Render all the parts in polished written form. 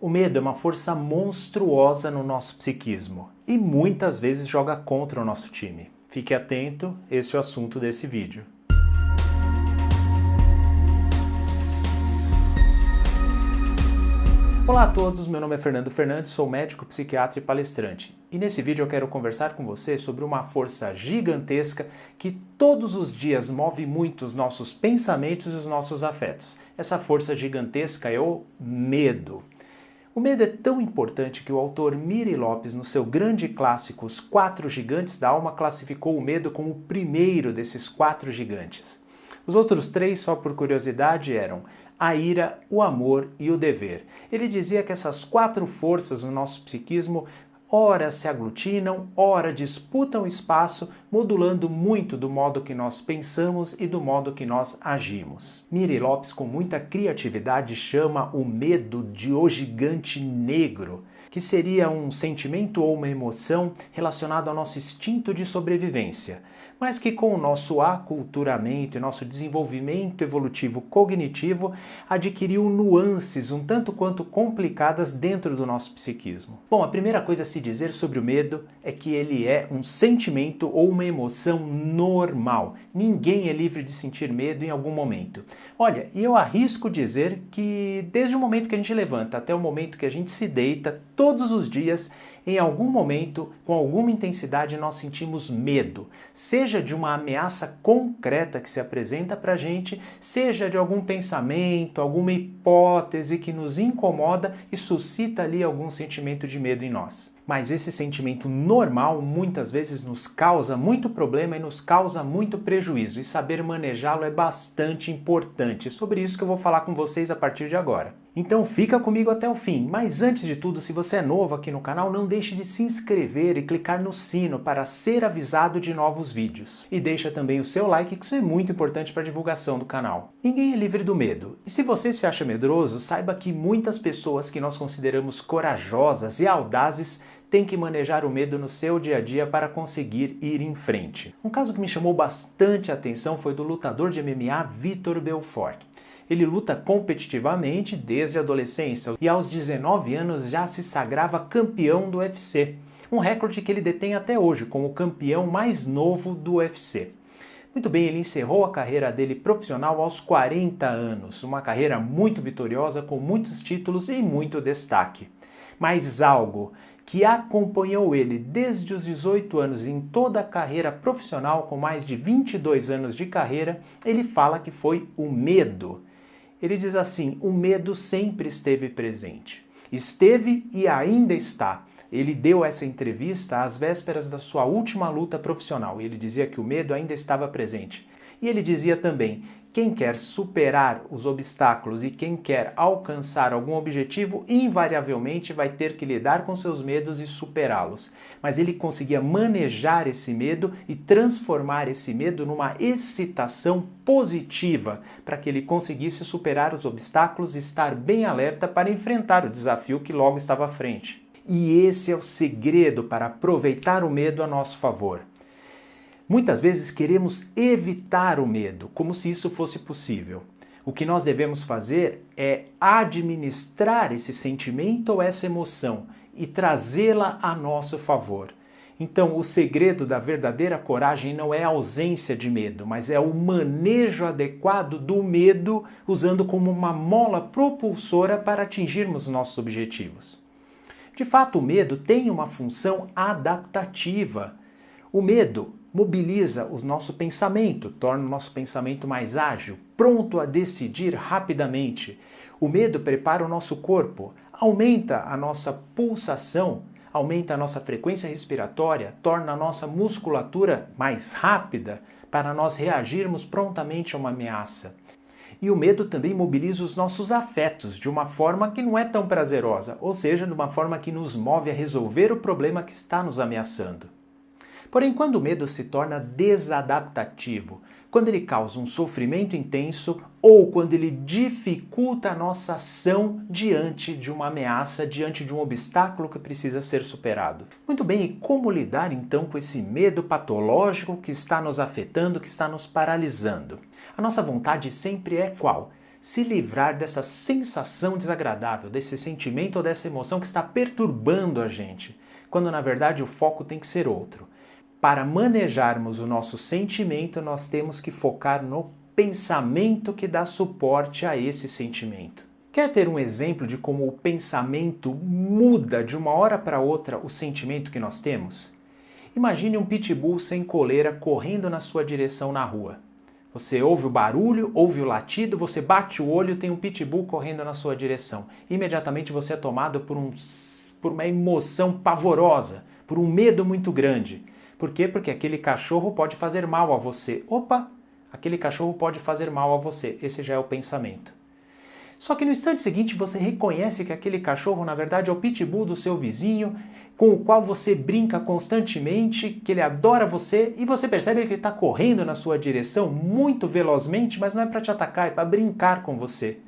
O medo é uma força monstruosa no nosso psiquismo e muitas vezes joga contra o nosso time. Fique atento, esse é o assunto desse vídeo. Olá a todos, meu nome é Fernando Fernandes, sou médico, psiquiatra e palestrante. E nesse vídeo eu quero conversar com você sobre uma força gigantesca que todos os dias move muito os nossos pensamentos e os nossos afetos. Essa força gigantesca é o medo. O medo é tão importante que o autor Miri Lopes, no seu grande clássico Os Quatro Gigantes da Alma, classificou o medo como o primeiro desses quatro gigantes. Os outros três, só por curiosidade, eram a ira, o amor e o dever. Ele dizia que essas quatro forças no nosso psiquismo ora se aglutinam, ora disputam espaço, modulando muito do modo que nós pensamos e do modo que nós agimos. Miri Lopes, com muita criatividade, chama o medo de o gigante negro, que seria um sentimento ou uma emoção relacionado ao nosso instinto de sobrevivência, mas que com o nosso aculturamento e nosso desenvolvimento evolutivo cognitivo adquiriu nuances um tanto quanto complicadas dentro do nosso psiquismo. Bom, a primeira coisa a se dizer sobre o medo é que ele é um sentimento ou uma emoção normal. Ninguém é livre de sentir medo em algum momento. Olha, e eu arrisco dizer que desde o momento que a gente levanta até o momento que a gente se deita, todos os dias, em algum momento, com alguma intensidade, nós sentimos medo, seja de uma ameaça concreta que se apresenta para a gente, seja de algum pensamento, alguma hipótese que nos incomoda e suscita ali algum sentimento de medo em nós. Mas esse sentimento normal muitas vezes nos causa muito problema e nos causa muito prejuízo, e saber manejá-lo é bastante importante. É sobre isso que eu vou falar com vocês a partir de agora. Então fica comigo até o fim, mas antes de tudo, se você é novo aqui no canal, não deixe de se inscrever e clicar no sino para ser avisado de novos vídeos. E deixa também o seu like, que isso é muito importante para a divulgação do canal. Ninguém é livre do medo, e se você se acha medroso, saiba que muitas pessoas que nós consideramos corajosas e audazes tem que manejar o medo no seu dia a dia para conseguir ir em frente. Um caso que me chamou bastante a atenção foi do lutador de MMA Vitor Belfort. Ele luta competitivamente desde a adolescência e aos 19 anos já se sagrava campeão do UFC, um recorde que ele detém até hoje como o campeão mais novo do UFC. Muito bem, ele encerrou a carreira dele profissional aos 40 anos, uma carreira muito vitoriosa com muitos títulos e muito destaque. Mas algo que acompanhou ele desde os 18 anos em toda a carreira profissional, com mais de 22 anos de carreira, ele fala que foi o medo. Ele diz assim: o medo sempre esteve presente. Esteve e ainda está. Ele deu essa entrevista às vésperas da sua última luta profissional e ele dizia que o medo ainda estava presente. E ele dizia também: quem quer superar os obstáculos e quem quer alcançar algum objetivo, invariavelmente vai ter que lidar com seus medos e superá-los. Mas ele conseguia manejar esse medo e transformar esse medo numa excitação positiva, para que ele conseguisse superar os obstáculos e estar bem alerta para enfrentar o desafio que logo estava à frente. E esse é o segredo para aproveitar o medo a nosso favor. Muitas vezes queremos evitar o medo, como se isso fosse possível. O que nós devemos fazer é administrar esse sentimento ou essa emoção e trazê-la a nosso favor. Então, o segredo da verdadeira coragem não é a ausência de medo, mas é o manejo adequado do medo, usando como uma mola propulsora para atingirmos nossos objetivos. De fato, o medo tem uma função adaptativa. O medo mobiliza o nosso pensamento, torna o nosso pensamento mais ágil, pronto a decidir rapidamente. O medo prepara o nosso corpo, aumenta a nossa pulsação, aumenta a nossa frequência respiratória, torna a nossa musculatura mais rápida para nós reagirmos prontamente a uma ameaça. E o medo também mobiliza os nossos afetos de uma forma que não é tão prazerosa, ou seja, de uma forma que nos move a resolver o problema que está nos ameaçando. Porém, quando o medo se torna desadaptativo, quando ele causa um sofrimento intenso ou quando ele dificulta a nossa ação diante de uma ameaça, diante de um obstáculo que precisa ser superado. Muito bem, e como lidar então com esse medo patológico que está nos afetando, que está nos paralisando? A nossa vontade sempre é qual? se livrar dessa sensação desagradável, desse sentimento ou dessa emoção que está perturbando a gente, quando na verdade o foco tem que ser outro. Para manejarmos o nosso sentimento, nós temos que focar no pensamento que dá suporte a esse sentimento. Quer ter um exemplo de como o pensamento muda de uma hora para outra o sentimento que nós temos? Imagine um pitbull sem coleira correndo na sua direção na rua. Você ouve o barulho, ouve o latido, você bate o olho, tem um pitbull correndo na sua direção. Imediatamente você é tomado por uma emoção pavorosa, por um medo muito grande. Por quê? Porque aquele cachorro pode fazer mal a você. Opa! Aquele cachorro pode fazer mal a você. Esse já é o pensamento. Só que no instante seguinte você reconhece que aquele cachorro na verdade é o pitbull do seu vizinho, com o qual você brinca constantemente, que ele adora você, e você percebe que ele está correndo na sua direção muito velozmente, mas não é para te atacar, é para brincar com você.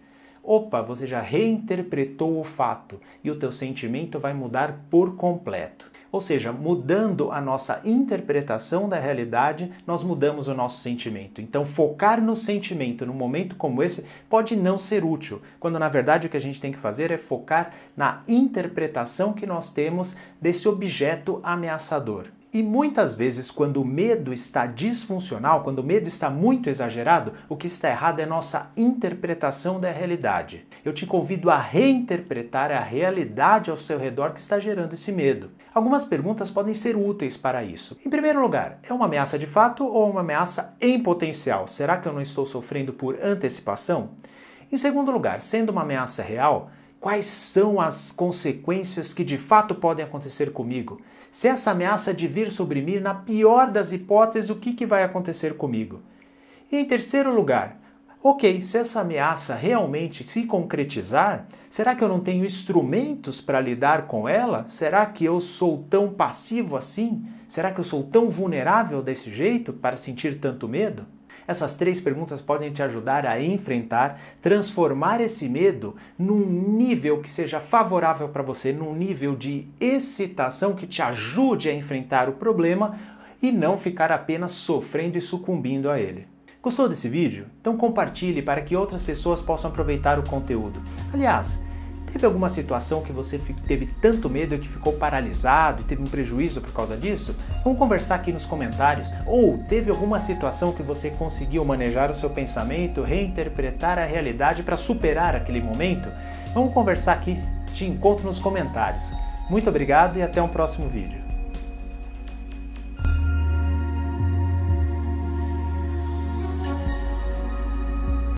Opa, você já reinterpretou o fato e o teu sentimento vai mudar por completo. Ou seja, mudando a nossa interpretação da realidade, nós mudamos o nosso sentimento. Então, focar no sentimento num momento como esse pode não ser útil, quando na verdade o que a gente tem que fazer é focar na interpretação que nós temos desse objeto ameaçador. E muitas vezes, quando o medo está disfuncional, quando o medo está muito exagerado, o que está errado é nossa interpretação da realidade. Eu te convido a reinterpretar a realidade ao seu redor que está gerando esse medo. Algumas perguntas podem ser úteis para isso. Em primeiro lugar, é uma ameaça de fato ou uma ameaça em potencial? Será que eu não estou sofrendo por antecipação? Em segundo lugar, sendo uma ameaça real, quais são as consequências que de fato podem acontecer comigo? Se essa ameaça de vir sobre mim, na pior das hipóteses, o que vai acontecer comigo? E em terceiro lugar, ok, se essa ameaça realmente se concretizar, será que eu não tenho instrumentos para lidar com ela? Será que eu sou tão passivo assim? Será que eu sou tão vulnerável desse jeito para sentir tanto medo? Essas três perguntas podem te ajudar a enfrentar, transformar esse medo num nível que seja favorável para você, num nível de excitação que te ajude a enfrentar o problema e não ficar apenas sofrendo e sucumbindo a ele. Gostou desse vídeo? Então compartilhe para que outras pessoas possam aproveitar o conteúdo. Aliás, teve alguma situação que você teve tanto medo que ficou paralisado e teve um prejuízo por causa disso? Vamos conversar aqui nos comentários. Ou teve alguma situação que você conseguiu manejar o seu pensamento, reinterpretar a realidade para superar aquele momento? Vamos conversar aqui. Te encontro nos comentários. Muito obrigado e até um próximo vídeo.